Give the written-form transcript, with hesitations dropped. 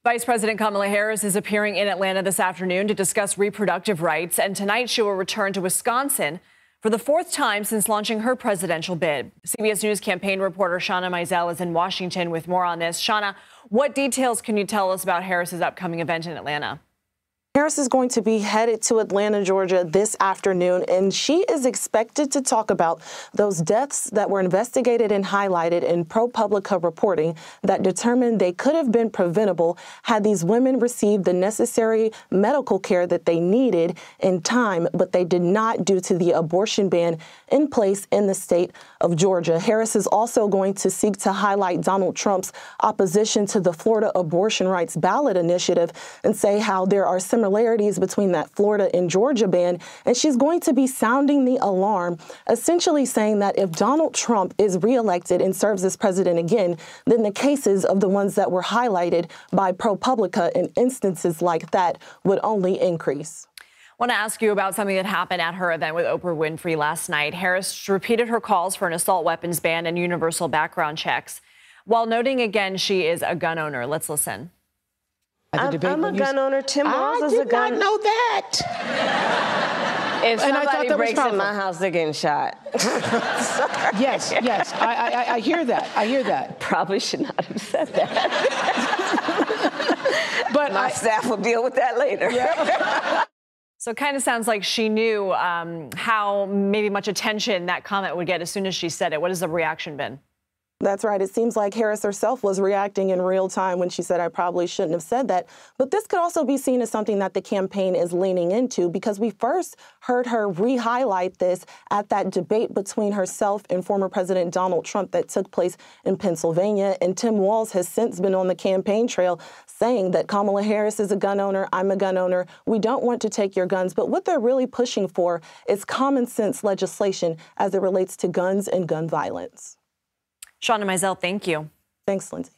Vice President Kamala Harris is appearing in Atlanta this afternoon to discuss reproductive rights, and tonight she will return to Wisconsin for the fourth time since launching her presidential bid. CBS News campaign reporter Shawna Mizelle is in Washington with more on this. Shawna, what details can you tell us about Harris's upcoming event in Atlanta? Harris is going to be headed to Atlanta, Georgia this afternoon, and she is expected to talk about those deaths that were investigated and highlighted in ProPublica reporting that determined they could have been preventable had these women received the necessary medical care that they needed in time, but they did not due to the abortion ban in place in the state of Georgia. Harris is also going to seek to highlight Donald Trump's opposition to the Florida abortion rights ballot initiative and say how there are similarities between that Florida and Georgia ban, and she's going to be sounding the alarm, essentially saying that if Donald Trump is reelected and serves as president again, then the cases of the ones that were highlighted by ProPublica in instances like that would only increase. I want to ask you about something that happened at her event with Oprah Winfrey last night. Harris repeated her calls for an assault weapons ban and universal background checks, while noting again she is a gun owner. Let's listen. I'm a gun owner. Tim Walz is a gun. I did not know that. If somebody breaks in my house, they're getting shot. Yes, I hear that. I hear that. Probably should not have said that. But my staff will deal with that later. Yeah. So it kind of sounds like she knew how maybe much attention that comment would get as soon as she said it. What has the reaction been? That's right. It seems like Harris herself was reacting in real time when she said, I probably shouldn't have said that. But this could also be seen as something that the campaign is leaning into, because we first heard her re-highlight this at that debate between herself and former President Donald Trump that took place in Pennsylvania. And Tim Walz has since been on the campaign trail saying that Kamala Harris is a gun owner. I'm a gun owner. We don't want to take your guns. But what they're really pushing for is common sense legislation as it relates to guns and gun violence. Shawna Mizelle, thank you. Thanks, Lindsay.